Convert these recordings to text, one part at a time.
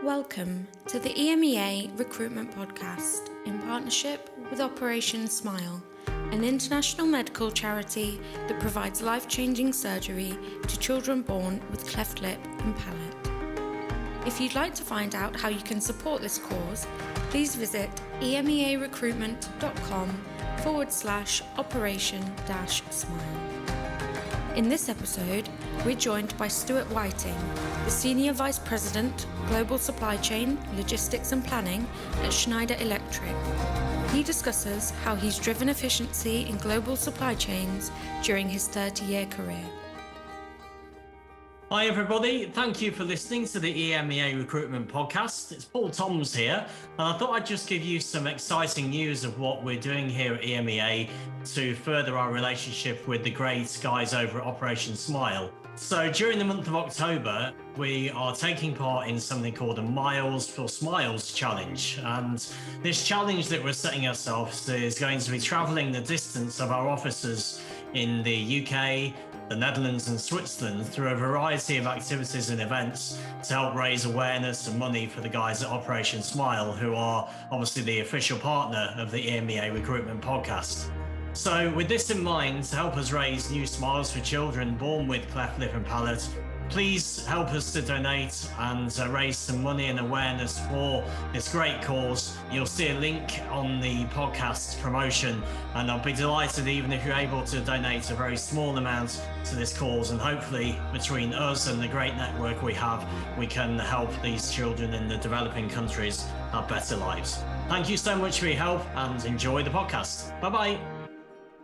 Welcome to the EMEA Recruitment Podcast in partnership with Operation Smile, an international medical charity that provides life-changing surgery to children born with cleft lip and palate. If you'd like to find out how you can support this cause, please visit emearecruitment.com/operation-smile. In this episode, we're joined by Stuart Whiting, the Senior Vice President, Global Supply Chain, Logistics and Planning at Schneider Electric. He discusses how he's driven efficiency in global supply chains during his 30-year career. Hi everybody, thank you for listening to the EMEA Recruitment Podcast. It's Paul Toms here, and I thought I'd just give you some exciting news of what we're doing here at EMEA to further our relationship with the great guys over at Operation Smile. So during the month of October, we are taking part in something called a Miles for Smiles challenge. And this challenge that we're setting ourselves is going to be traveling the distance of our offices in the UK, the Netherlands and Switzerland through a variety of activities and events to help raise awareness and money for the guys at Operation Smile, who are obviously the official partner of the EMEA Recruitment Podcast. So with this in mind, to help us raise new smiles for children born with cleft lip and palate, please help us to donate and raise some money and awareness for this great cause. You'll see a link on the podcast promotion, and I'll be delighted even if you're able to donate a very small amount to this cause, and hopefully between us and the great network we have, we can help these children in the developing countries have better lives. Thank you so much for your help and enjoy the podcast. Bye-bye.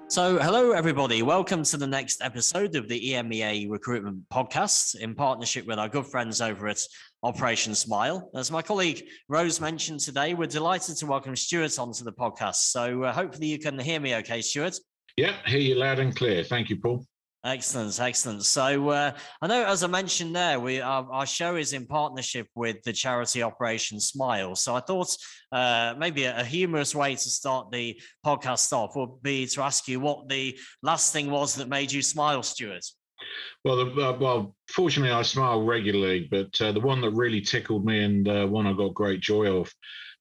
So, hello everybody. Welcome to the next episode of the EMEA Recruitment Podcast in partnership with our good friends over at Operation Smile. As my colleague Rose mentioned today, we're delighted to welcome Stuart onto the podcast. So hopefully you can hear me okay, Stuart? Yeah, hear you loud and clear. Thank you, Paul. Excellent, excellent. So I know, as I mentioned there, our show is in partnership with the charity Operation Smile. So I thought maybe a humorous way to start the podcast off would be to ask you what the last thing was that made you smile, Stuart. Well, fortunately, I smile regularly, but the one that really tickled me and one I got great joy of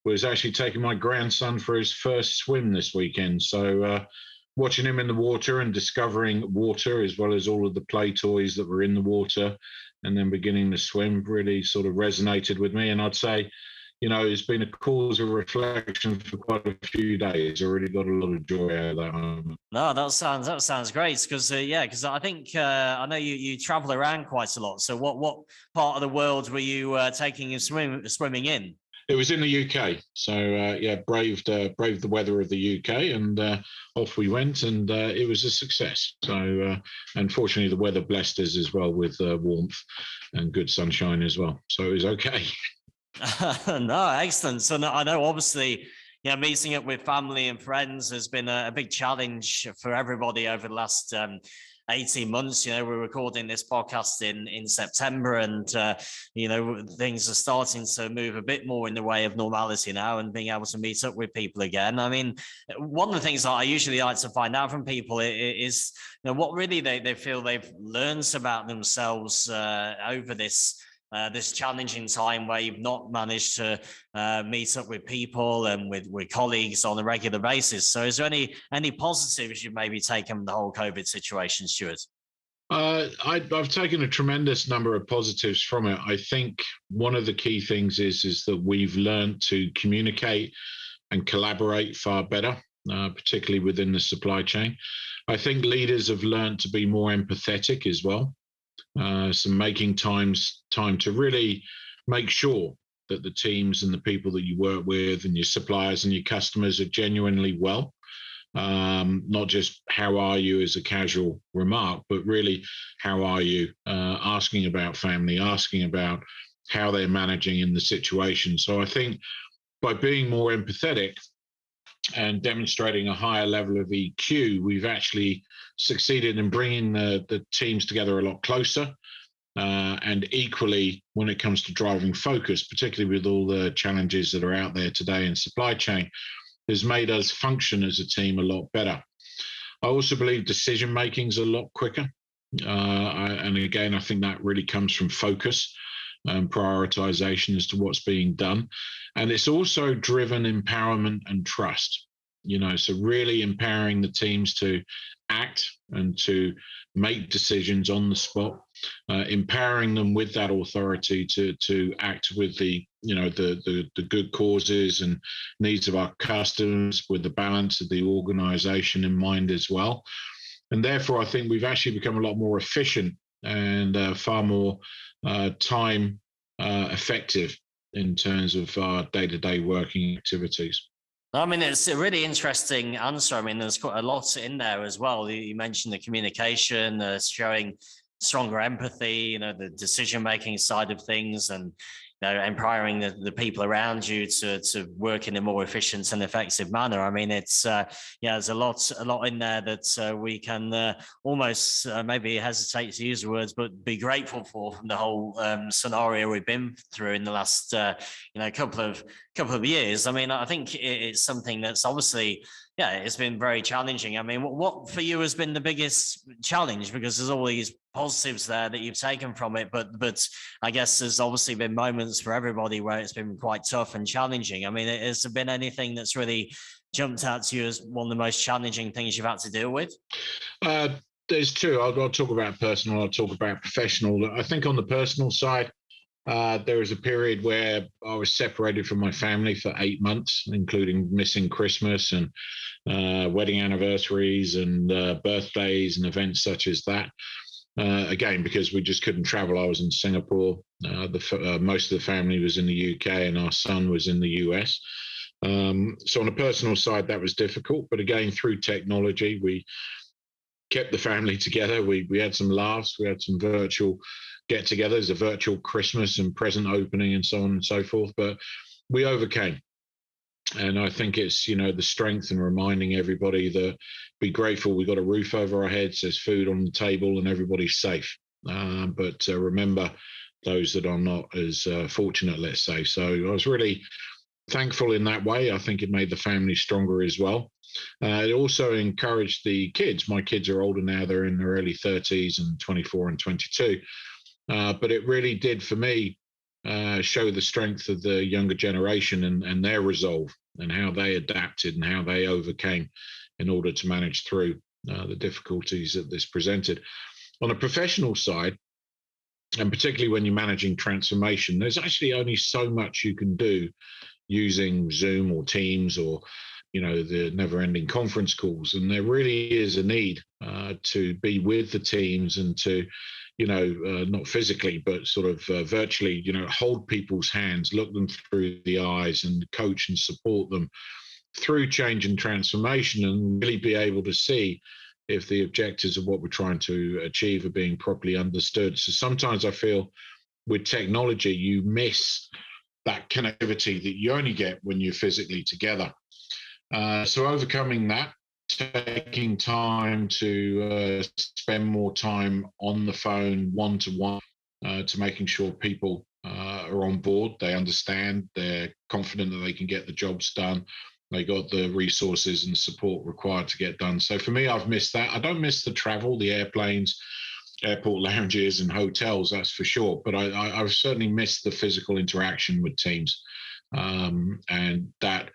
was actually taking my grandson for his first swim this weekend. So watching him in the water and discovering water as well as all of the play toys that were in the water and then beginning to swim really sort of resonated with me. And I'd say, you know, it's been a cause of reflection for quite a few days. I really got a lot of joy out of that moment. No, that sounds great because because I think I know you travel around quite a lot. So what part of the world were you taking and swimming in? It was in the UK, so braved the weather of the UK, and off we went, and it was a success. So, unfortunately, the weather blessed us as well with warmth and good sunshine as well. So it was okay. No, excellent. So I know, obviously, meeting up with family and friends has been a big challenge for everybody over the last 18 months. We're recording this podcast in September, and things are starting to move a bit more in the way of normality now and being able to meet up with people again. I mean, one of the things that I usually like to find out from people is what really they feel they've learned about themselves over this challenging time where you've not managed to meet up with people and with colleagues on a regular basis. So is there any positives you've maybe taken from the whole COVID situation, Stuart? I've taken a tremendous number of positives from it. I think one of the key things is that we've learned to communicate and collaborate far better, particularly within the supply chain. I think leaders have learned to be more empathetic as well. So making time to really make sure that the teams and the people that you work with and your suppliers and your customers are genuinely well. Not just how are you as a casual remark, but really how are you, asking about family, asking about how they're managing in the situation. So I think by being more empathetic and demonstrating a higher level of EQ, we've actually succeeded in bringing the teams together a lot closer. And equally, when it comes to driving focus, particularly with all the challenges that are out there today in supply chain, has made us function as a team a lot better. I also believe decision making is a lot quicker. And again, I think that really comes from focus. prioritization as to what's being done. And it's also driven empowerment and trust, so really empowering the teams to act and to make decisions on the spot, empowering them with that authority to act with the good causes and needs of our customers, with the balance of the organization in mind as well. And therefore, I think we've actually become a lot more efficient and far more time effective in terms of our day-to-day working activities. I mean, it's a really interesting answer. I mean, there's quite a lot in there as well. You mentioned the communication, showing stronger empathy, the decision-making side of things, and empowering the people around you to work in a more efficient and effective manner. I mean, it's there's a lot in there that we can almost maybe hesitate to use the words, but be grateful for from the whole scenario we've been through in the last couple of years. I mean, I think it's something that's obviously, it's been very challenging. I mean, what for you has been the biggest challenge? Because there's all these positives there that you've taken from it, but I guess there's obviously been moments for everybody where it's been quite tough and challenging. I mean, has there been anything that's really jumped out to you as one of the most challenging things you've had to deal with? There's two. I'll talk about personal, I'll talk about professional. I think on the personal side, there was a period where I was separated from my family for 8 months, including missing Christmas and wedding anniversaries and birthdays and events such as that. Again, because we just couldn't travel. I was in Singapore. Most of the family was in the UK and our son was in the US. So on a personal side, that was difficult. But again, through technology, we kept the family together. We had some laughs. We had some virtual get-togethers, a virtual Christmas and present opening and so on and so forth. But we overcame. And I think it's, the strength and reminding everybody that be grateful we got a roof over our heads, there's food on the table and everybody's safe. But remember those that are not as fortunate, let's say. So I was really thankful in that way. I think it made the family stronger as well. It also encouraged the kids. My kids are older now. They're in their early 30s and 24 and 22. But it really did, for me, show the strength of the younger generation and their resolve and how they adapted and how they overcame in order to manage through the difficulties that this presented. On a professional side, and particularly when you're managing transformation, there's actually only so much you can do using Zoom or Teams or the never-ending conference calls. And there really is a need to be with the teams and to not physically, but sort of virtually, hold people's hands, look them through the eyes and coach and support them through change and transformation, and really be able to see if the objectives of what we're trying to achieve are being properly understood. So sometimes I feel with technology, you miss that connectivity that you only get when you're physically together. So overcoming that, taking time to spend more time on the phone, one-to-one, to making sure people are on board, they understand, they're confident that they can get the jobs done, they got the resources and support required to get done. So for me, I've missed that. I don't miss the travel, the airplanes, airport lounges and hotels, that's for sure. But I've certainly missed the physical interaction with teams, and that,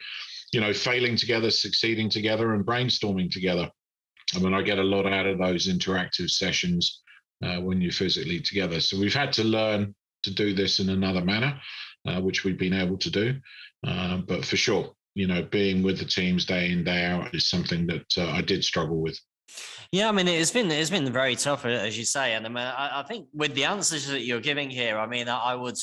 failing together, succeeding together, and brainstorming together. I mean, I get a lot out of those interactive sessions when you're physically together. So we've had to learn to do this in another manner, which we've been able to do. But for sure, being with the teams day in, day out is something that I did struggle with. Yeah, I mean, it's been very tough, as you say. And I mean, I think with the answers that you're giving here, I mean, I would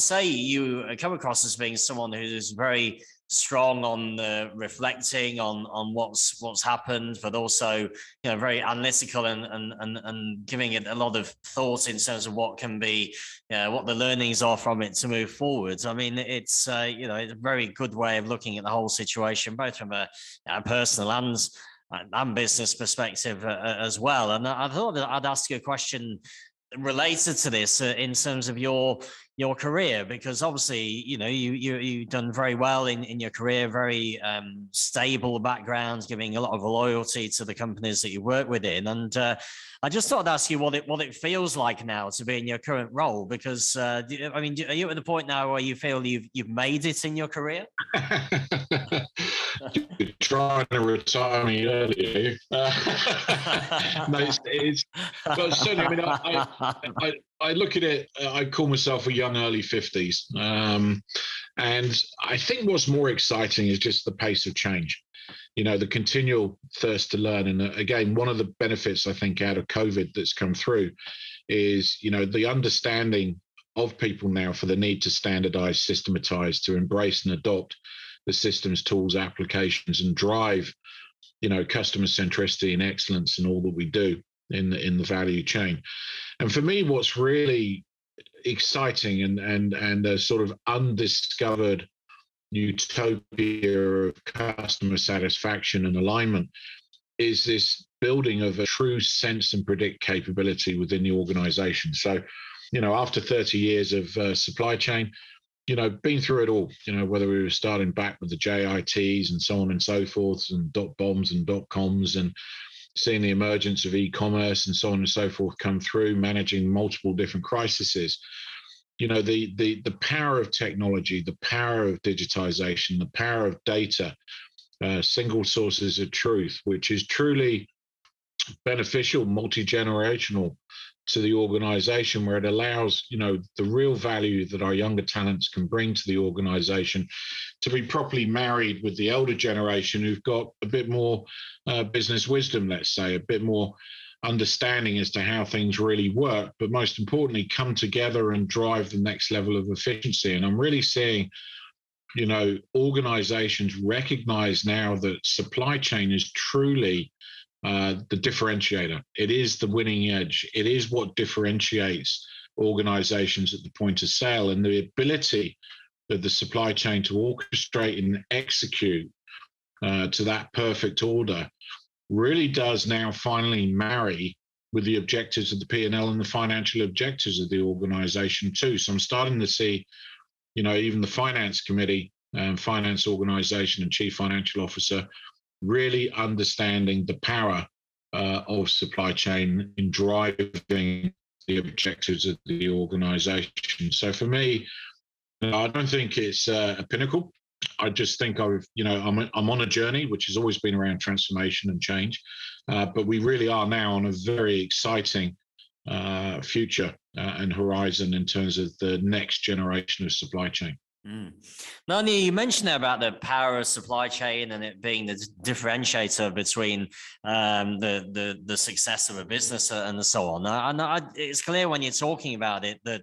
say you come across as being someone who is very strong on the reflecting on what's happened, but also very analytical and giving it a lot of thought in terms of what can be what the learnings are from it to move forward. I mean, it's it's a very good way of looking at the whole situation, both from a personal and business perspective as well. And I thought that I'd ask you a question related to this in terms of your your career? Because obviously, you've done very well in your career, very stable backgrounds, giving a lot of loyalty to the companies that you work within. And I just thought I'd ask you what it feels like now to be in your current role, because are you at the point now where you feel you've made it in your career? You're trying to retire me early. No, but certainly, I look at it, I call myself a young early 50s. And I think what's more exciting is just the pace of change, the continual thirst to learn. And again, one of the benefits I think out of COVID that's come through is, the understanding of people now for the need to standardize, systematize, to embrace and adopt the systems, tools, applications, and drive, customer centricity and excellence in all that we do in the value chain. And for me, what's really exciting and a sort of undiscovered utopia of customer satisfaction and alignment is this building of a true sense and predict capability within the organization. So, after 30 years of supply chain, been through it all, whether we were starting back with the JITs and so on and so forth, and dot bombs and dot coms, and seeing the emergence of e-commerce and so on and so forth come through, managing multiple different crises. The power of technology, the power of digitization, the power of data, single sources of truth, which is truly beneficial, multi-generational to the organization, where it allows, the real value that our younger talents can bring to the organization to be properly married with the elder generation who've got a bit more business wisdom, let's say, a bit more understanding as to how things really work, but most importantly, come together and drive the next level of efficiency. And I'm really seeing, organizations recognize now that supply chain is truly the differentiator. It is the winning edge. It is what differentiates organizations at the point of sale, and the ability of the supply chain to orchestrate and execute to that perfect order really does now finally marry with the objectives of the P&L and the financial objectives of the organization too. So I'm starting to see, even the finance committee, finance organization and chief financial officer really understanding the power of supply chain in driving the objectives of the organization. So for me, I don't think it's a pinnacle. I just think I'm on a journey which has always been around transformation and change, but we really are now on a very exciting future and horizon in terms of the next generation of supply chain. Melanie, you mentioned there about the power of supply chain and it being the differentiator between the success of a business and so on. And it's clear when you're talking about it that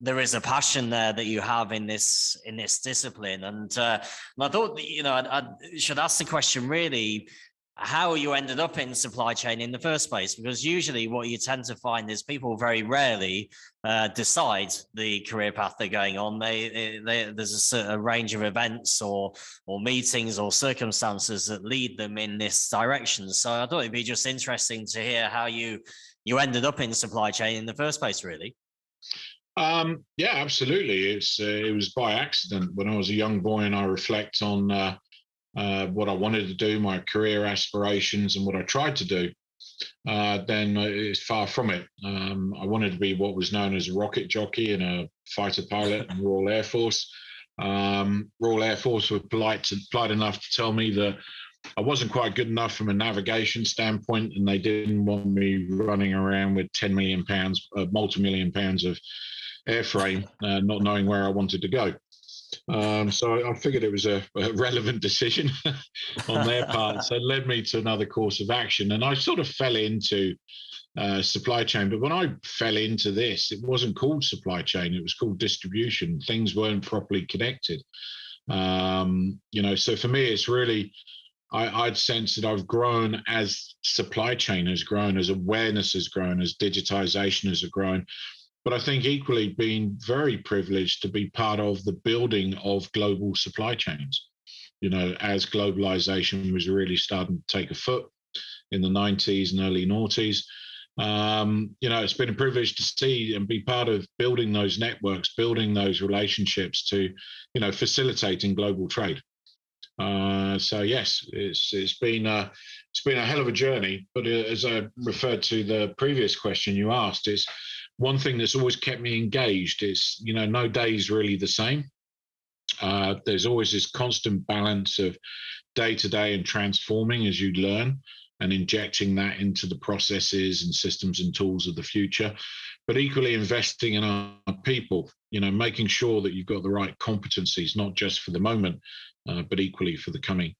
there is a passion there that you have in this discipline. And I thought, I should ask the question really, how you ended up in supply chain in the first place, because usually what you tend to find is people very rarely decide the career path they're going on. There's a range of events or meetings or circumstances that lead them in this direction. So I thought it'd be just interesting to hear how you ended up in supply chain in the first place, really. Yeah, absolutely. It was by accident. When I was a young boy and I reflect on what I wanted to do, my career aspirations and what I tried to do, then it's far from it. I wanted to be what was known as a rocket jockey and a fighter pilot in the Royal Air Force. Royal Air Force were polite enough to tell me that I wasn't quite good enough from a navigation standpoint, and they didn't want me running around with 10 million pounds, multi-million pounds of airframe, not knowing where I wanted to go. So I figured it was a relevant decision on their part. So it led me to another course of action. And I sort of fell into supply chain. But when I fell into this, it wasn't called supply chain. It was called distribution. Things weren't properly connected. So for me, it's really, I'd sense that I've grown as supply chain has grown, as awareness has grown, as digitization has grown. But I think equally being very privileged to be part of the building of global supply chains, as globalization was really starting to take a foot in the 90s and early noughties. It's been a privilege to see and be part of building those networks, building those relationships to, facilitating global trade. So yes, it's been a hell of a journey. But as I referred to the previous question you asked, it's one thing that's always kept me engaged. It's no day is really the same. There's always this constant balance of day to day and transforming as you learn and injecting that into the processes and systems and tools of the future, but equally investing in our people, making sure that you've got the right competencies, not just for the moment, but equally for the coming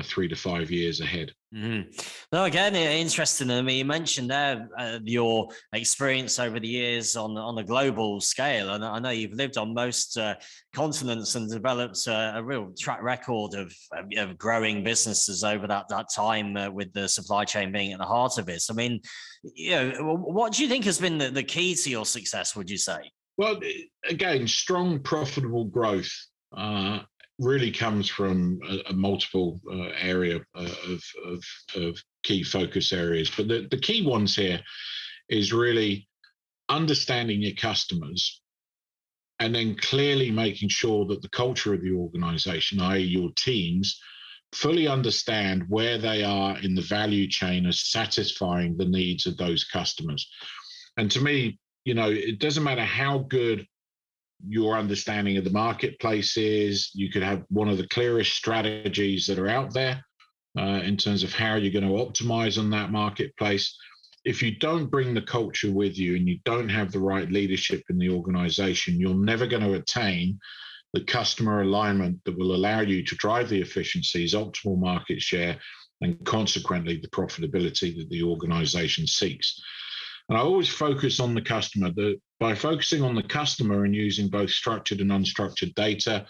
3 to 5 years ahead. Mm-hmm. No, again, interesting. I mean, you mentioned there your experience over the years on a global scale, and I know you've lived on most continents and developed a real track record of growing businesses over that time, with the supply chain being at the heart of it. So, I mean, what do you think has been the key to your success, would you say? Well, again, strong, profitable growth really comes from a multiple area of key focus areas. But the key ones here is really understanding your customers and then clearly making sure that the culture of the organization, i.e. your teams, fully understand where they are in the value chain as satisfying the needs of those customers. And to me, it doesn't matter how good your understanding of the marketplace is. You could have one of the clearest strategies that are out there in terms of how you're going to optimize on that marketplace. If you don't bring the culture with you and you don't have the right leadership in the organization, you're never going to attain the customer alignment that will allow you to drive the efficiencies, optimal market share, and consequently the profitability that the organization seeks. And I always focus on the customer. By focusing on the customer and using both structured and unstructured data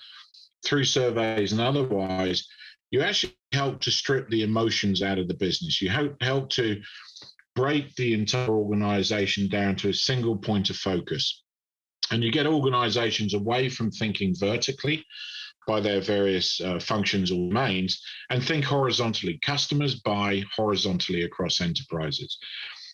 through surveys and otherwise, you actually help to strip the emotions out of the business. You help to break the entire organization down to a single point of focus. And you get organizations away from thinking vertically by their various functions or domains and think horizontally. Customers buy horizontally across enterprises.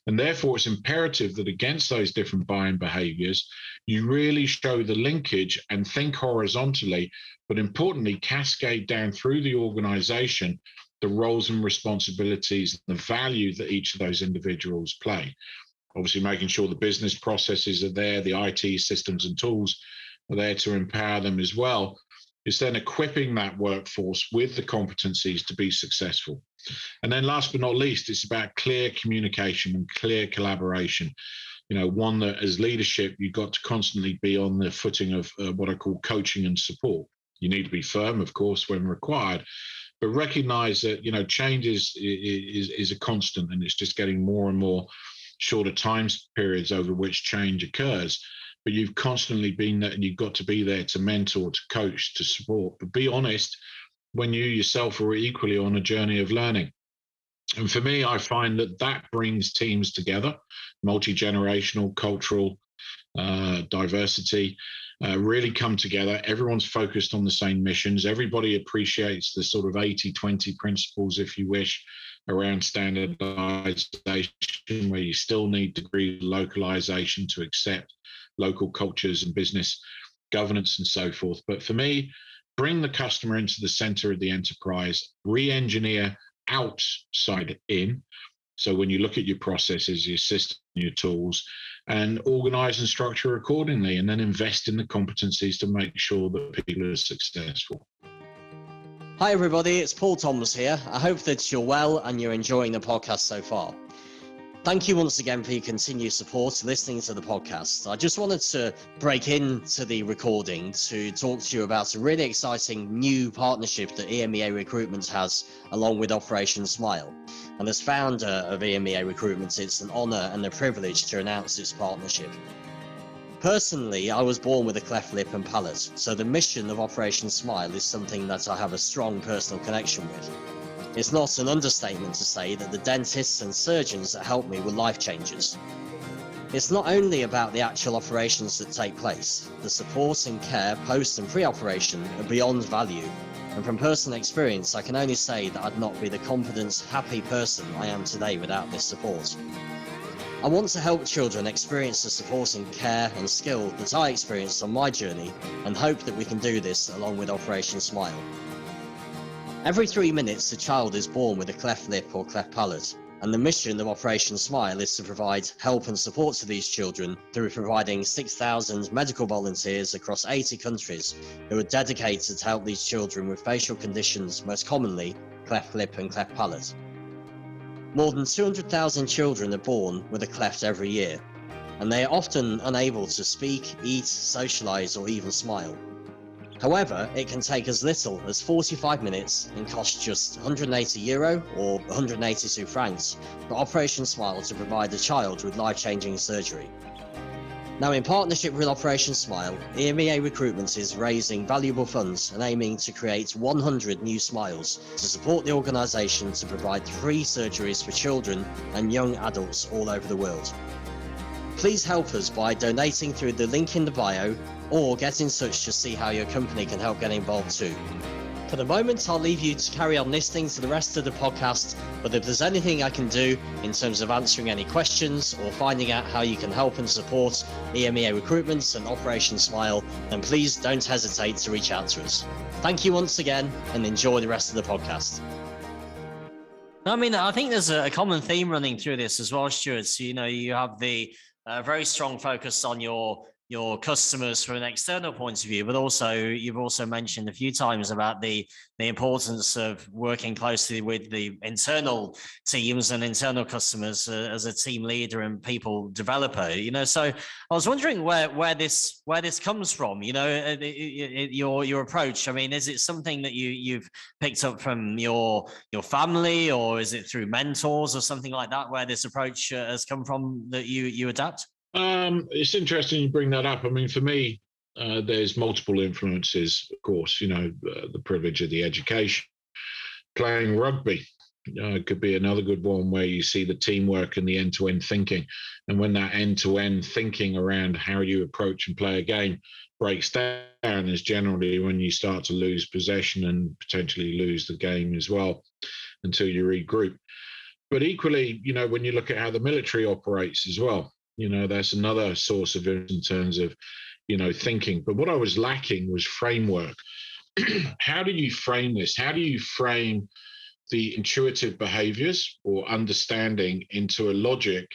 And therefore, it's imperative that against those different buying behaviors, you really show the linkage and think horizontally, but importantly, cascade down through the organization the roles and responsibilities, the value that each of those individuals play. Obviously, making sure the business processes are there, the IT systems and tools are there to empower them as well. It's then equipping that workforce with the competencies to be successful. And then last but not least, it's about clear communication and clear collaboration. One that as leadership, you've got to constantly be on the footing of what I call coaching and support. You need to be firm, of course, when required, but recognize that, change is a constant, and it's just getting more and more shorter time periods over which change occurs. But you've constantly been there, and you've got to be there to mentor, to coach, to support. But be honest when you yourself are equally on a journey of learning. And for me, I find that brings teams together, multi-generational, cultural diversity, really come together. Everyone's focused on the same missions. Everybody appreciates the sort of 80-20 principles, if you wish, around standardization, where you still need degree of localization to accept local cultures and business governance and so forth. But for me, bring the customer into the center of the enterprise, re-engineer outside in. So when you look at your processes, your system, your tools, and organize and structure accordingly, and then invest in the competencies to make sure that people are successful. Hi everybody, it's Paul Thomas here. I hope that you're well and you're enjoying the podcast so far. Thank you once again for your continued support listening to the podcast. I just wanted to break into the recording to talk to you about a really exciting new partnership that EMEA Recruitment has along with Operation Smile. And as founder of EMEA Recruitment, it's an honour and a privilege to announce this partnership. Personally, I was born with a cleft lip and palate, so the mission of Operation Smile is something that I have a strong personal connection with. It's not an understatement to say that the dentists and surgeons that helped me were life changers. It's not only about the actual operations that take place, the support and care post and pre-operation are beyond value, and from personal experience I can only say that I'd not be the confident, happy person I am today without this support. I want to help children experience the support and care and skill that I experienced on my journey, and hope that we can do this along with Operation Smile. Every 3 minutes, a child is born with a cleft lip or cleft palate, and the mission of Operation Smile is to provide help and support to these children through providing 6,000 medical volunteers across 80 countries who are dedicated to help these children with facial conditions, most commonly cleft lip and cleft palate. More than 200,000 children are born with a cleft every year, and they are often unable to speak, eat, socialise or even smile. However, it can take as little as 45 minutes and cost just €180 or 182 francs for Operation Smile to provide a child with life-changing surgery. Now, in partnership with Operation Smile, EMEA Recruitment is raising valuable funds and aiming to create 100 new smiles to support the organisation to provide free surgeries for children and young adults all over the world. Please help us by donating through the link in the bio, or get in touch to see how your company can help get involved too. For the moment, I'll leave you to carry on listening to the rest of the podcast, but if there's anything I can do in terms of answering any questions or finding out how you can help and support EMEA Recruitment and Operation Smile, then please don't hesitate to reach out to us. Thank you once again, and enjoy the rest of the podcast. I mean, I think there's a common theme running through this as well, Stuart. So, you have the very strong focus on your customers from an external point of view, but also you've also mentioned a few times about the importance of working closely with the internal teams and internal customers as a team leader and people developer. So I was wondering where this comes from. Your approach. I mean, is it something that you've picked up from your family, or is it through mentors or something like that, where this approach has come from that you adapt? It's interesting you bring that up. I mean, for me, there's multiple influences, of course, the privilege of the education. Playing rugby could be another good one, where you see the teamwork and the end-to-end thinking. And when that end-to-end thinking around how you approach and play a game breaks down, is generally when you start to lose possession and potentially lose the game as well until you regroup. But equally, when you look at how the military operates as well, that's another source of it in terms of, thinking. But what I was lacking was framework. How do you frame this? How do you frame the intuitive behaviors or understanding into a logic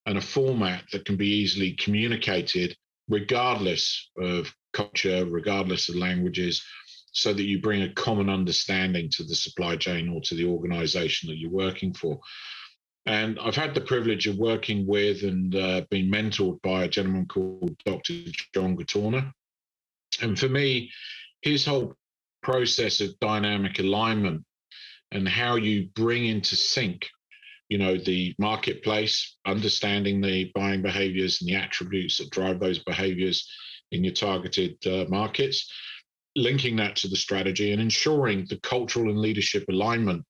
and a format that can be easily communicated, regardless of culture, regardless of languages, so that you bring a common understanding to the supply chain or to the organization that you're working for? And I've had the privilege of working with and being mentored by a gentleman called Dr. John Gatorna. And for me, his whole process of dynamic alignment and how you bring into sync, the marketplace, understanding the buying behaviors and the attributes that drive those behaviors in your targeted markets, linking that to the strategy and ensuring the cultural and leadership alignment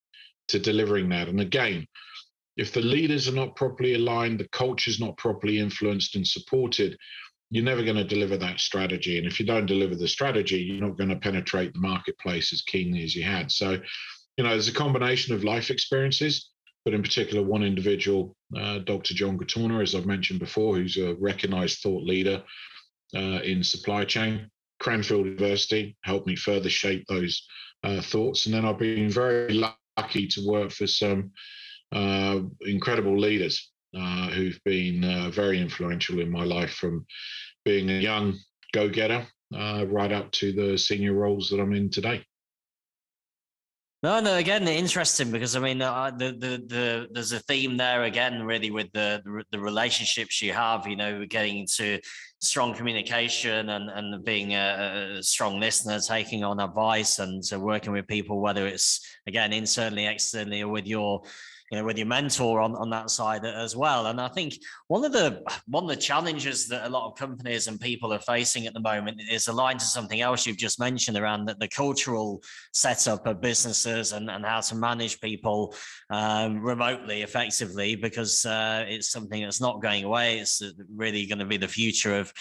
to delivering that. And again, if the leaders are not properly aligned, the culture is not properly influenced and supported, you're never going to deliver that strategy. And if you don't deliver the strategy, you're not going to penetrate the marketplace as keenly as you had. So, there's a combination of life experiences, but in particular, one individual, Dr. John Gatorna, as I've mentioned before, who's a recognized thought leader in supply chain. Cranfield University helped me further shape those thoughts. And then I've been very lucky to work for some incredible leaders who've been very influential in my life, from being a young go-getter right up to the senior roles that I'm in today. No, again, interesting, because I mean, there's a theme there again, really, with the relationships you have, getting into strong communication and being a strong listener, taking on advice and working with people, whether it's, again, internally, externally, or with your mentor on that side as well. And I think one of the challenges that a lot of companies and people are facing at the moment is aligned to something else you've just mentioned around the cultural setup of businesses and how to manage people remotely effectively, because it's something that's not going away. It's really going to be the future of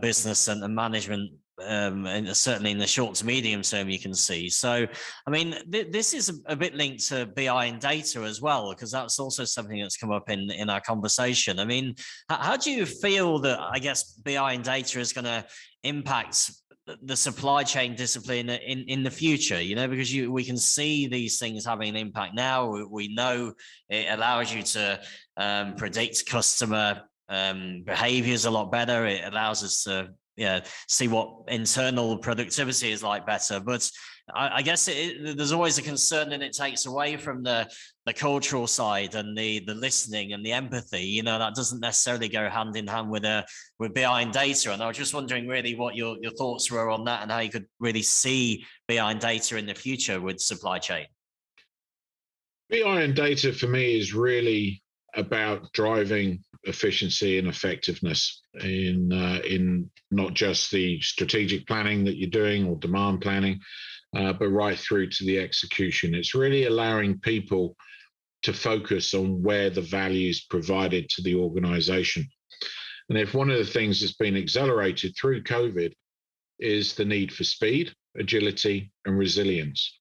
business and management and certainly in the short to medium term, you can see. So, I mean, this is a bit linked to BI and data as well, because that's also something that's come up in our conversation. I mean, how do you feel that, I guess, BI and data is going to impact the supply chain discipline in the future? You know, because we can see these things having an impact now. We know it allows you to predict customer behaviors a lot better. It allows us to see what internal productivity is like better. But I guess there's always a concern that it takes away from the cultural side and the listening and the empathy. You know, that doesn't necessarily go hand in hand with BI and data. And I was just wondering really what your thoughts were on that and how you could really see BI and data in the future with supply chain. BI and data for me is really about driving efficiency and effectiveness in not just the strategic planning that you're doing or demand planning, but right through to the execution. It's really allowing people to focus on where the value is provided to the organization. And if one of the things that's been accelerated through COVID is the need for speed, agility, and resilience.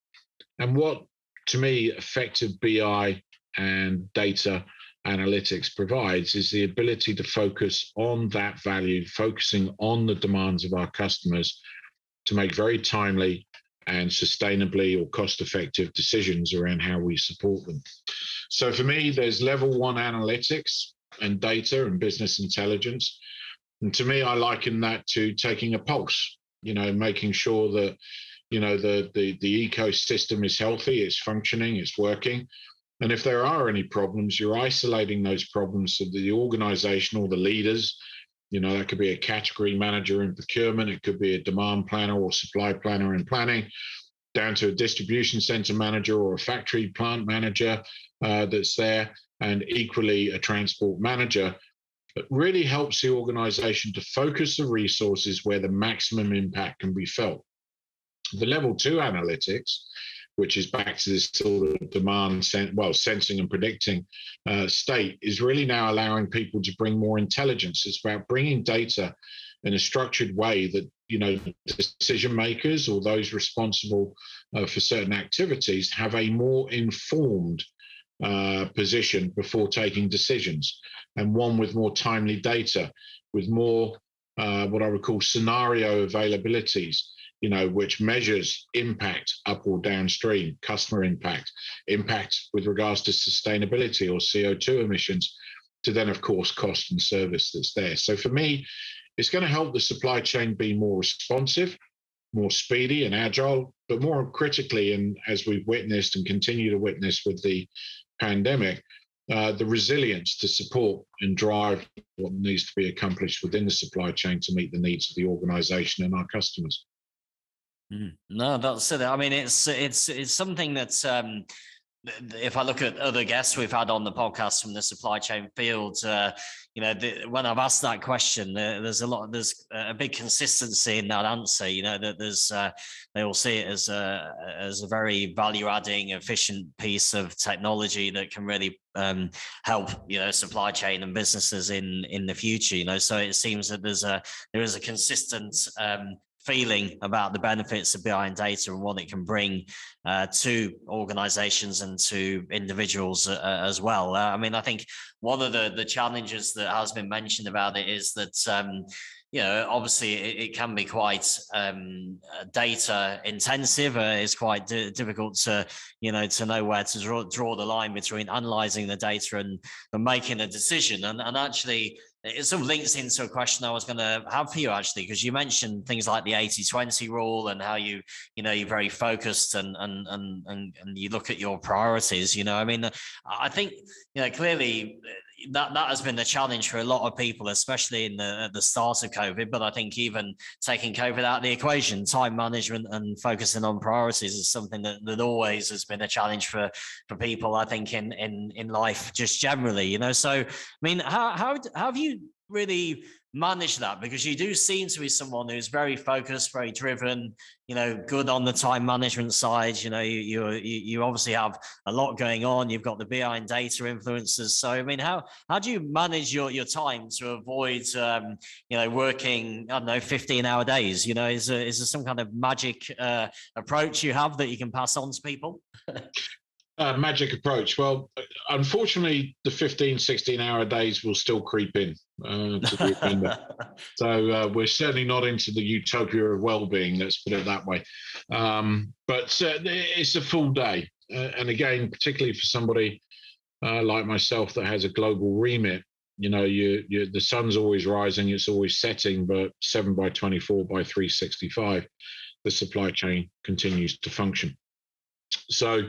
And what, to me, effective BI and data analytics provides is the ability to focus on that value, focusing on the demands of our customers to make very timely and sustainably or cost-effective decisions around how we support them. So for me, there's level one analytics and data and business intelligence. And to me, I liken that to taking a pulse, you know, making sure that, you know, the ecosystem is healthy, it's functioning, it's working. And if there are any problems, you're isolating those problems so that the organization or the leaders, you know, that could be a category manager in procurement, it could be a demand planner or supply planner in planning, down to a distribution center manager or a factory plant manager that's there, and equally a transport manager. It really helps the organization to focus the resources where the maximum impact can be felt. The level two analytics, which is back to this sort of demand, sensing and predicting state, is really now allowing people to bring more intelligence. It's about bringing data in a structured way that, you know, decision makers or those responsible for certain activities have a more informed position before taking decisions, and one with more timely data, with more what I would call scenario availabilities, you know, which measures impact up or downstream, customer impact with regards to sustainability or CO2 emissions, to then, of course, cost and service that's there. So for me, it's going to help the supply chain be more responsive, more speedy and agile, but more critically, and as we've witnessed and continue to witness with the pandemic, the resilience to support and drive what needs to be accomplished within the supply chain to meet the needs of the organization and our customers. No, that's it. I mean, it's something that's if I look at other guests we've had on the podcast from the supply chain field, you know, when I've asked that question, there's a big consistency in that answer. You know, that they all see it as a very value-adding, efficient piece of technology that can really help, you know, supply chain and businesses in the future. You know, so it seems that there is a consistent feeling about the benefits of BI and data and what it can bring to organizations and to individuals as well. I mean, I think one of the challenges that has been mentioned about it is that you know, obviously it can be quite data intensive. It's quite difficult to, you know, to know where to draw the line between analyzing the data and making a decision. And actually, it sort of links into a question I was going to have for you, actually, because you mentioned things like the 80-20 rule and how you know, you're very focused and you look at your priorities. You know, I mean, I think, you know, clearly that has been the challenge for a lot of people, especially at the start of COVID. But I think even taking COVID out of the equation, time management and focusing on priorities is something that always has been a challenge for people, I think, in life just generally, you know. So, I mean, how have you really manage that? Because you do seem to be someone who's very focused, very driven, good on the time management side. You obviously have a lot going on. You've got the BI and data influencers. So, I mean, how do you manage your time to avoid, working, 15-hour days? Is there some kind of magic approach you have that you can pass on to people? Magic approach. Well, unfortunately, the 16-hour days will still creep in to the agenda. So we're certainly not into the utopia of well-being, let's put it that way. But it's a full day. And again, particularly for somebody like myself that has a global remit, the sun's always rising, it's always setting, but 7 by 24 by 365, the supply chain continues to function. So,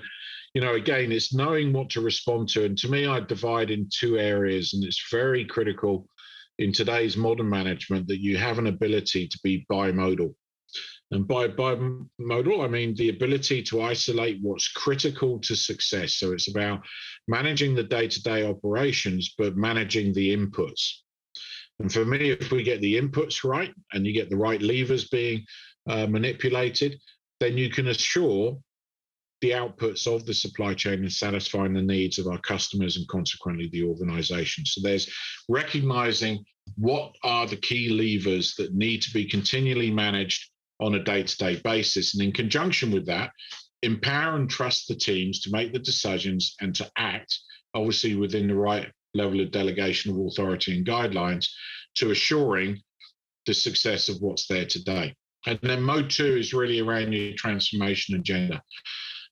again, it's knowing what to respond to. And to me, I divide in two areas, and it's very critical in today's modern management that you have an ability to be bimodal. And by bimodal, I mean the ability to isolate what's critical to success. So it's about managing the day-to-day operations, but managing the inputs. And for me, if we get the inputs right and you get the right levers being manipulated, then you can assure the outputs of the supply chain and satisfying the needs of our customers and consequently the organization. So there's recognizing what are the key levers that need to be continually managed on a day-to-day basis. And in conjunction with that, empower and trust the teams to make the decisions and to act, obviously within the right level of delegation of authority and guidelines, to assuring the success of what's there today. And then mode 2 is really around your transformation agenda.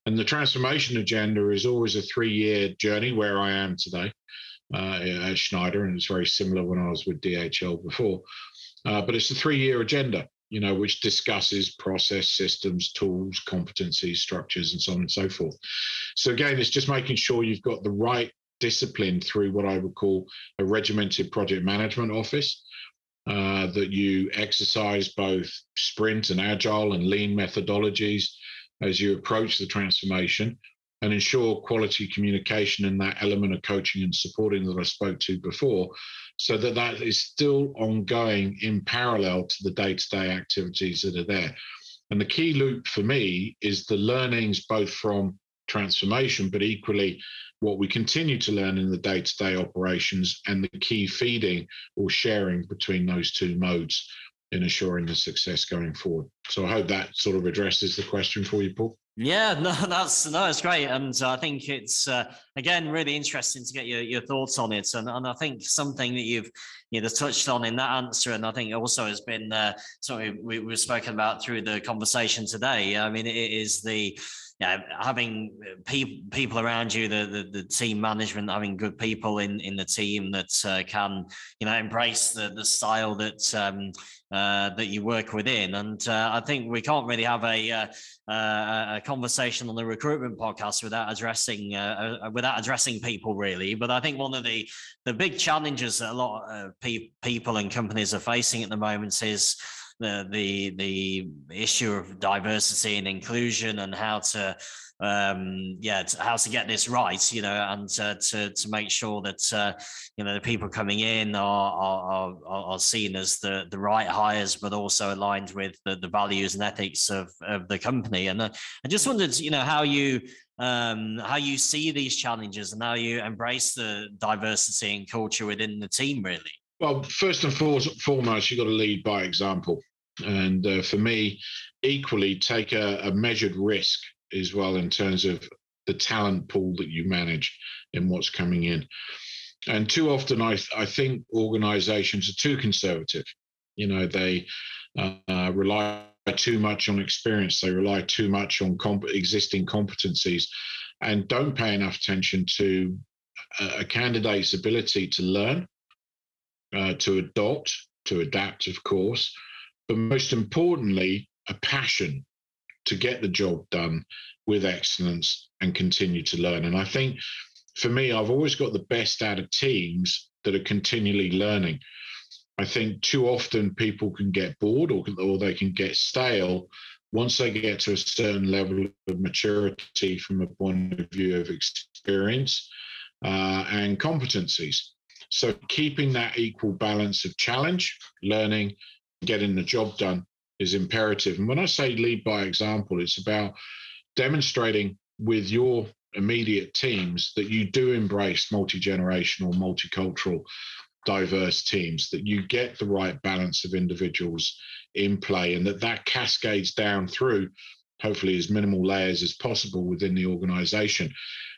And the transformation agenda is always a 3-year journey where I am today at Schneider, and it's very similar when I was with DHL before. But it's a 3-year agenda, which discusses process, systems, tools, competencies, structures, and so on and so forth. So again, it's just making sure you've got the right discipline through what I would call a regimented project management office, that you exercise both sprint and agile and lean methodologies as you approach the transformation, and ensure quality communication and that element of coaching and supporting that I spoke to before, so that is still ongoing in parallel to the day-to-day activities that are there. And the key loop for me is the learnings both from transformation, but equally what we continue to learn in the day-to-day operations and the key feeding or sharing between those two modes in assuring the success going forward. So I hope that sort of addresses the question for you, Paul. Yeah, that's great, and I think it's again really interesting to get your thoughts on it, and I think something that you've touched on in that answer, and I think also has been something we've spoken about through the conversation today. I mean, it is the having people around you, the team management, having good people in the team that can embrace the style that you work within. And I think we can't really have a conversation on the recruitment podcast without addressing people, really. But I think one of the big challenges that a lot of people and companies are facing at the moment is the issue of diversity and inclusion, and how to get this right, and to make sure that the people coming in are seen as the right hires, but also aligned with the values and ethics of the company. And I just wondered, how you see these challenges and how you embrace the diversity and culture within the team, really. Well, first and foremost, you've got to lead by example. And for me, equally, take a measured risk as well in terms of the talent pool that you manage and what's coming in. And too often, I think organizations are too conservative. They rely too much on experience. They rely too much on existing competencies and don't pay enough attention to a candidate's ability to learn, to adopt, to adapt, of course, but most importantly, a passion to get the job done with excellence and continue to learn. And I think for me, I've always got the best out of teams that are continually learning. I think too often people can get bored or they can get stale once they get to a certain level of maturity from a point of view of experience and competencies. So keeping that equal balance of challenge, learning, getting the job done is imperative. And when I say lead by example, it's about demonstrating with your immediate teams that you do embrace multi-generational, multicultural, diverse teams, that you get the right balance of individuals in play, and that cascades down through hopefully as minimal layers as possible within the organization.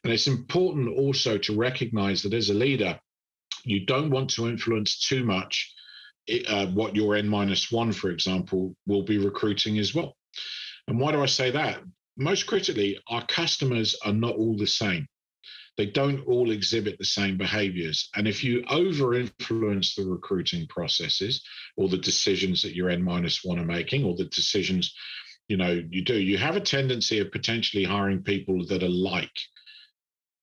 And it's important also to recognize that as a leader, you don't want to influence too much what your N-1, for example, will be recruiting as well. And why do I say that? Most critically, our customers are not all the same. They don't all exhibit the same behaviors. And if you over-influence the recruiting processes or the decisions that your N-1 are making, or the decisions you have a tendency of potentially hiring people that are like.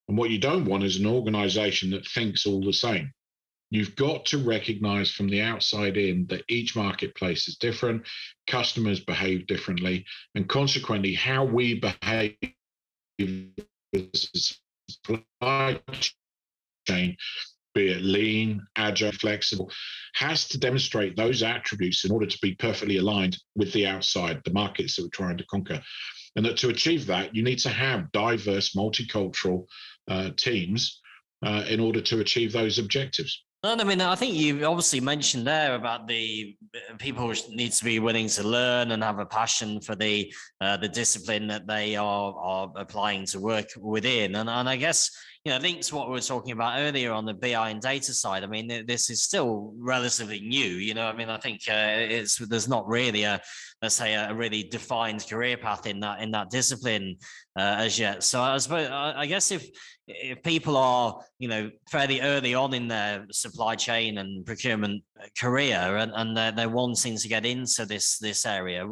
And what you don't want is an organization that thinks all the same. You've got to recognize from the outside in that each marketplace is different, customers behave differently, and consequently, how we behave as a supply chain, be it lean, agile, flexible, has to demonstrate those attributes in order to be perfectly aligned with the outside, the markets that we're trying to conquer. And that to achieve that, you need to have diverse, multicultural teams in order to achieve those objectives. No, I mean, I think you obviously mentioned there about the people need to be willing to learn and have a passion for the discipline that they are applying to work within. And I guess, linked to what we were talking about earlier on the BI and data side, I mean, this is still relatively new. I mean, I think there's not really let's say a really defined career path in that discipline as yet. So I suppose, I guess if people are, fairly early on in their supply chain and procurement career, and they're wanting to get into this area,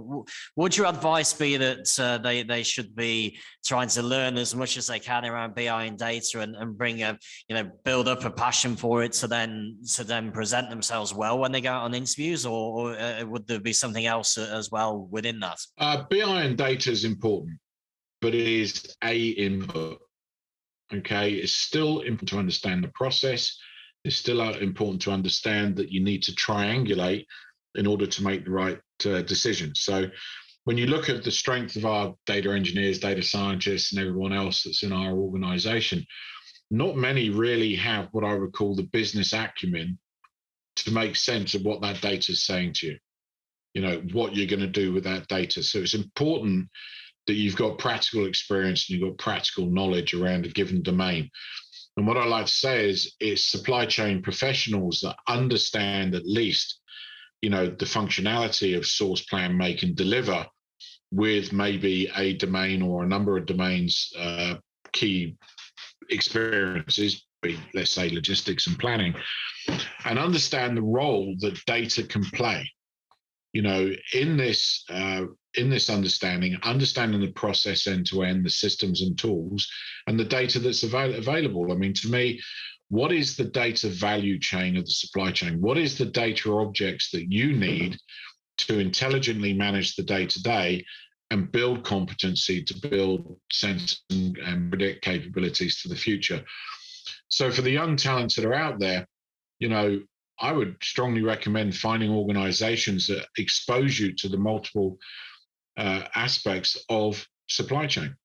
would your advice be that they should be trying to learn as much as they can around BI and data, and bring build up a passion for it to then present themselves well when they go out on interviews, or would there be something else as well within that? BI and data is important, but it is a input. Okay, it's still important to understand the process. It's still important to understand that you need to triangulate in order to make the right decision. So when you look at the strength of our data engineers, data scientists, and everyone else that's in our organization, not many really have what I would call the business acumen to make sense of what that data is saying to you, what you're going to do with that data. So it's important that you've got practical experience and you've got practical knowledge around a given domain. And what I like to say is it's supply chain professionals that understand at least, the functionality of source, plan, make, and deliver with maybe a domain or a number of domains, key experiences, let's say logistics and planning, and understand the role that data can play. In this understanding the process end to end, the systems and tools, and the data that's available. I mean, to me, what is the data value chain of the supply chain? What is the data objects that you need to intelligently manage the day-to-day and build competency to build sense and predict capabilities for the future? So for the young talents that are out there, I would strongly recommend finding organizations that expose you to the multiple aspects of supply chain: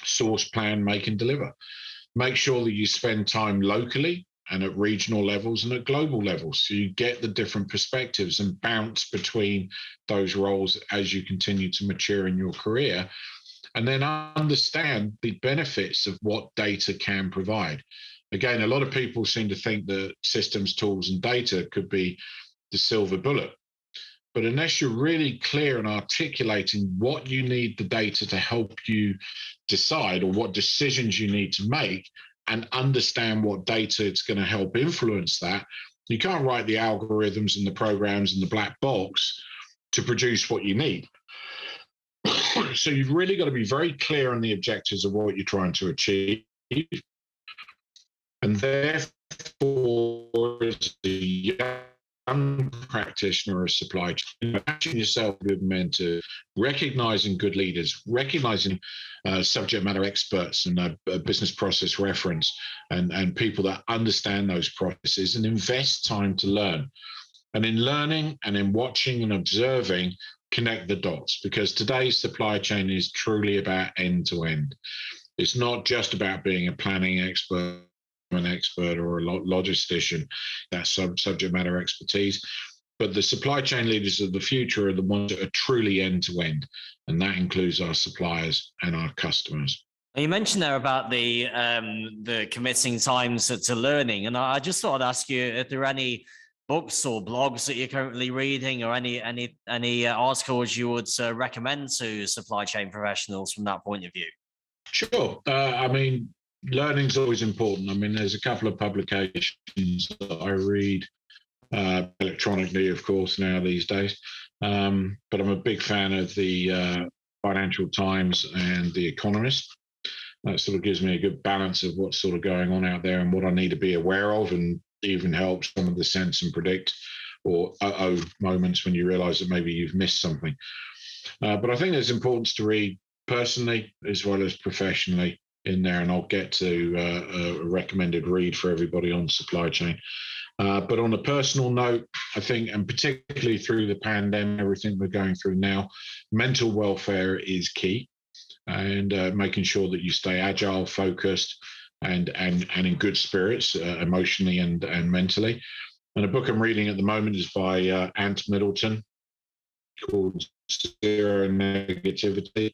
source, plan, make, and deliver. Make sure that you spend time locally and at regional levels and at global levels, so you get the different perspectives and bounce between those roles as you continue to mature in your career, and then understand the benefits of what data can provide. Again, a lot of people seem to think that systems, tools, and data could be the silver bullet. But unless you're really clear in articulating what you need the data to help you decide, or what decisions you need to make, and understand what data it's going to help influence that, you can't write the algorithms and the programs and the black box to produce what you need. So you've really got to be very clear on the objectives of what you're trying to achieve. And therefore, as a young practitioner of supply chain, attaching yourself with mentor, recognizing good leaders, recognizing subject matter experts and a business process reference and people that understand those processes, and invest time to learn. And in learning and in watching and observing, connect the dots, because today's supply chain is truly about end to end. It's not just about being a planning expert, an expert or a logistician, that's subject matter expertise. But the supply chain leaders of the future are the ones that are truly end to end, and that includes our suppliers and our customers. You mentioned there about the committing times to learning, and I just thought I'd ask you if there are any books or blogs that you're currently reading, or any articles you would recommend to supply chain professionals from that point of view. Sure. I mean, learning's always important. I mean, there's a couple of publications that I read electronically, of course, now these days. But I'm a big fan of the Financial Times and The Economist. That sort of gives me a good balance of what's sort of going on out there and what I need to be aware of, and even helps some of the sense and predict or moments when you realize that maybe you've missed something. But I think there's importance to read personally as well as professionally in there, and I'll get to a recommended read for everybody on supply chain. But on a personal note, I think, and particularly through the pandemic, everything we're going through now, mental welfare is key, and making sure that you stay agile, focused, and in good spirits, emotionally and mentally. And a book I'm reading at the moment is by Ant Middleton, called Zero Negativity.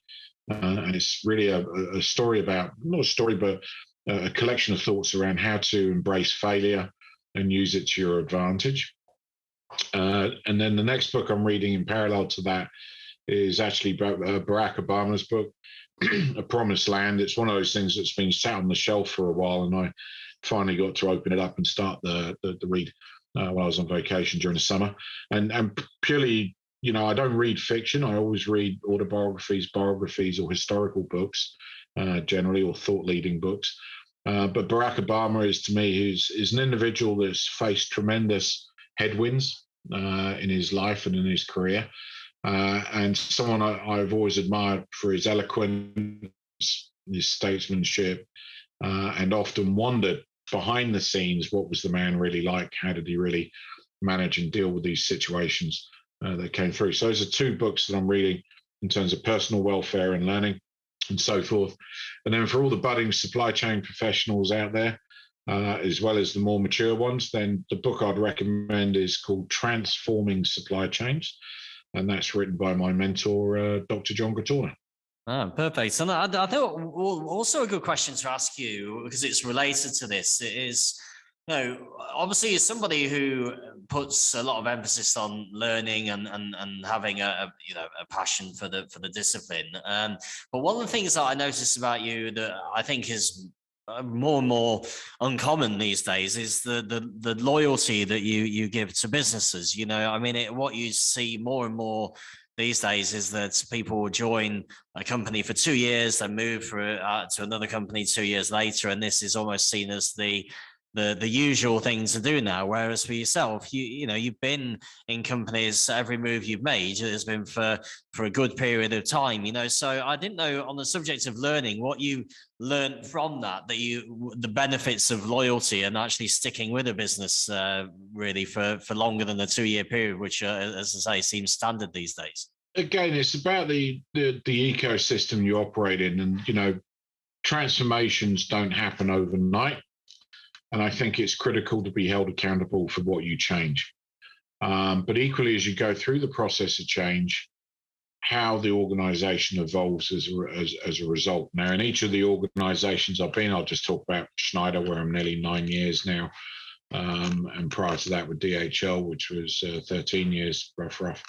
And it's really a story about, not a story, but a collection of thoughts around how to embrace failure and use it to your advantage. And then the next book I'm reading in parallel to that is actually Barack Obama's book, A Promised Land. It's one of those things that's been sat on the shelf for a while, and I finally got to open it up and start the read while I was on vacation during the summer. And purely, you know, I don't read fiction. I always read autobiographies, biographies, or historical books, generally, or thought-leading books. But Barack Obama is, to me, is an individual that's faced tremendous headwinds in his life and in his career, and someone I've always admired for his eloquence, his statesmanship, and often wondered behind the scenes, what was the man really like? How did he really manage and deal with these situations that came through? So those are two books that I'm reading in terms of personal welfare and learning and so forth. And then for all the budding supply chain professionals out there, as well as the more mature ones, then the book I'd recommend is called Transforming Supply Chains. And that's written by my mentor, Dr. John Gatorna. Perfect. And I thought also a good question to ask you, because it's related to this, is, you know, obviously as somebody who puts a lot of emphasis on learning and having a passion for the discipline. But one of the things that I noticed about you that I think is more and more uncommon these days is the loyalty that you give to businesses. You know, I mean, what you see more and more these days is that people will join a company for 2 years, then move to another company 2 years later, and this is almost seen as the usual thing to do now. Whereas for yourself, you've been in companies, every move you've made has been for a good period of time, you know. So I didn't know, on the subject of learning, what you learned from that the benefits of loyalty and actually sticking with a business really for longer than the 2 year period, which as I say, seems standard these days. Again, it's about the ecosystem you operate in, and, you know, transformations don't happen overnight. And I think it's critical to be held accountable for what you change. But equally, as you go through the process of change, how the organization evolves as a result. Now, in each of the organizations I've been, I'll just talk about Schneider, where I'm nearly 9 years now. And prior to that with DHL, which was 13 years, rough.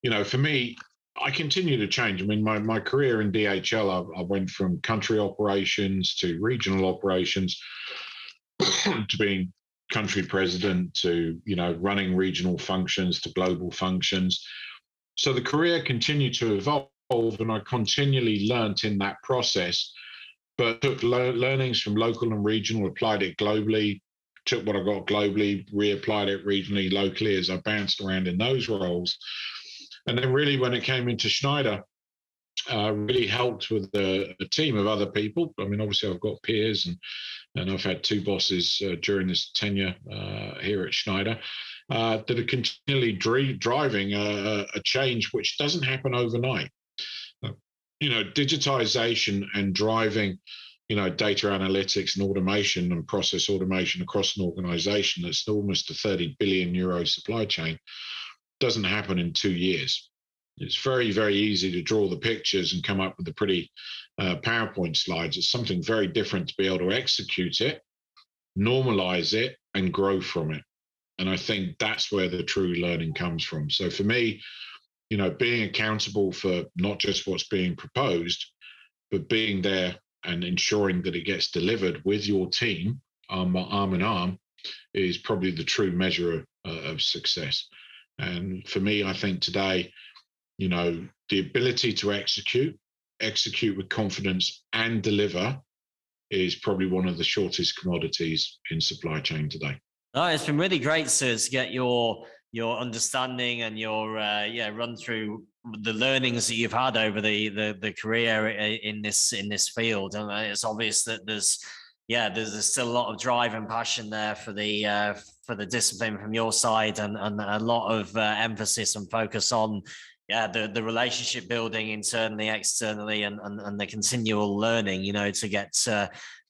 You know, for me, I continue to change. I mean, my career in DHL, I went from country operations to regional operations to being country president to, you know, running regional functions to global functions. So the career continued to evolve, and I continually learnt in that process, but took learnings from local and regional, applied it globally, took what I got globally, reapplied it regionally, locally as I bounced around in those roles. And then really when it came into Schneider, really helped with a team of other people. I mean, obviously I've got peers and I've had two bosses during this tenure here at Schneider that are continually driving a change which doesn't happen overnight. Digitization and driving, data analytics and automation and process automation across an organization that's almost a 30 billion euro supply chain doesn't happen in 2 years. It's very, very easy to draw the pictures and come up with the pretty PowerPoint slides. It's something very different to be able to execute it, normalize it, and grow from it. And I think that's where the true learning comes from. So for me, being accountable for not just what's being proposed, but being there and ensuring that it gets delivered with your team, arm in arm, is probably the true measure of success. And for me, I think today, the ability to execute with confidence and deliver is probably one of the shortest commodities in supply chain today. Oh, it's been really great to get your understanding and your run through the learnings that you've had over the career in this field. And it's obvious that there's still a lot of drive and passion there for the discipline from your side, and a lot of emphasis and focus on the relationship building internally, externally, and the continual learning, to get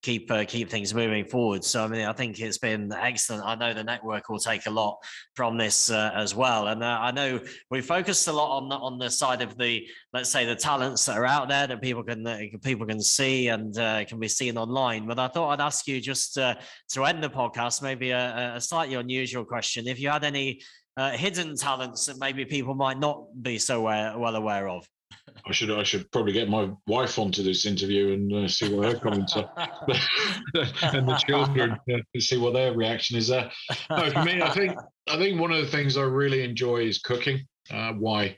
keep things moving forward. So I mean, I think it's been excellent. I know the network will take a lot from this as well. And I know we focused a lot on the side of the, let's say, the talents that are out there that people can see and can be seen online. But I thought I'd ask you just to end the podcast, maybe a slightly unusual question. If you had any hidden talents that maybe people might not be so well aware of. I should probably get my wife onto this interview and see what her comments are, and the children see what their reaction is there. No, for me, I think one of the things I really enjoy is cooking. Why?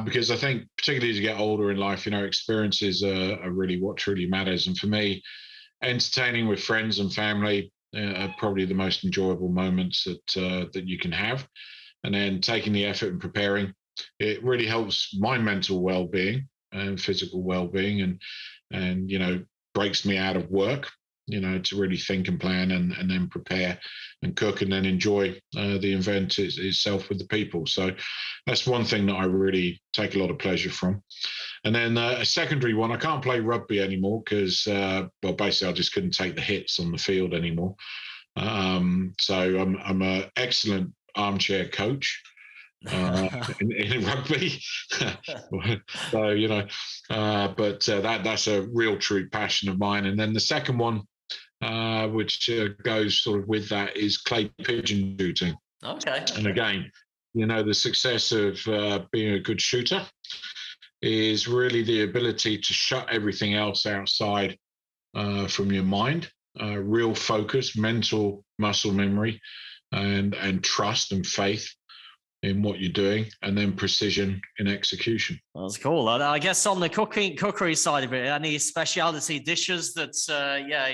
Because I think particularly as you get older in life, experiences are really what truly matters. And for me, entertaining with friends and family are probably the most enjoyable moments that you can have. And then taking the effort and preparing, it really helps my mental well-being and physical well-being, and breaks me out of work, to really think and plan and then prepare and cook and then enjoy the event itself with the people. So that's one thing that I really take a lot of pleasure from. And then a secondary one, I can't play rugby anymore because, basically I just couldn't take the hits on the field anymore. So I'm an excellent armchair coach in rugby. So but that's a real true passion of mine. And then the second one, which goes sort of with that, is clay pigeon shooting. Okay. And again, the success of being a good shooter is really the ability to shut everything else outside from your mind, real focus, mental muscle memory, and trust and faith in what you're doing, and then precision in execution. That's cool. I guess on the cookery side of it, any specialty dishes that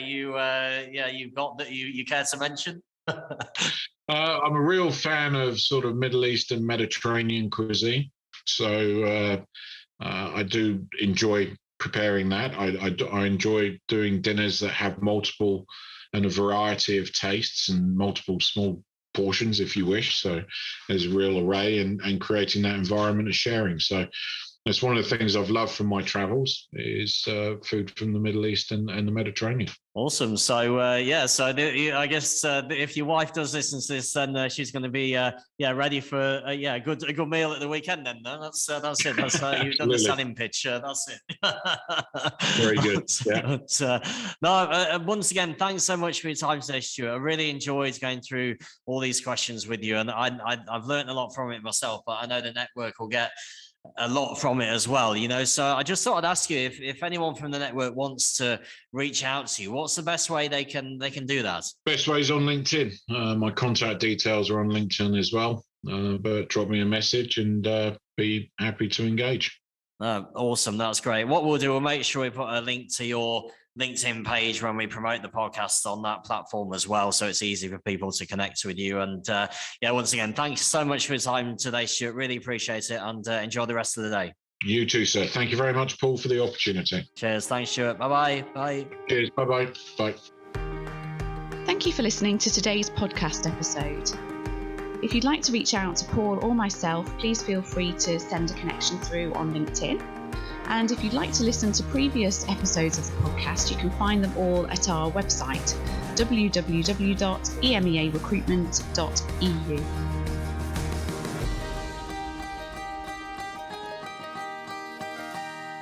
you've got that you care to mention? I'm a real fan of sort of Middle Eastern Mediterranean cuisine, so I do enjoy preparing that. I enjoy doing dinners that have multiple and a variety of tastes and multiple small portions, if you wish. So there's a real array, and creating that environment of sharing. So that's one of the things I've loved from my travels is food from the Middle East and the Mediterranean. Awesome. So I guess if your wife does listen to this, then she's going to be ready for a good meal at the weekend. Then that's it. That's you've done the standing pitch. That's it. Very good. Yeah. But, once again, thanks so much for your time today, Stuart. I really enjoyed going through all these questions with you, and I've learned a lot from it myself. But I know the network will get a lot from it as well, so I just thought I'd ask you if anyone from the network wants to reach out to you, what's the best way they can do that? Best way is on LinkedIn. My contact details are on LinkedIn as well, but drop me a message and be happy to engage. Awesome. That's great. What we'll do, we'll make sure we put a link to your LinkedIn page when we promote the podcast on that platform as well. So it's easy for people to connect with you. And once again, thanks so much for your time today, Stuart. Really appreciate it, and enjoy the rest of the day. You too, sir. Thank you very much, Paul, for the opportunity. Cheers. Thanks, Stuart. Bye-bye. Bye. Cheers. Bye-bye. Bye. Thank you for listening to today's podcast episode. If you'd like to reach out to Paul or myself, please feel free to send a connection through on LinkedIn. And if you'd like to listen to previous episodes of the podcast, you can find them all at our website, www.emearecruitment.eu.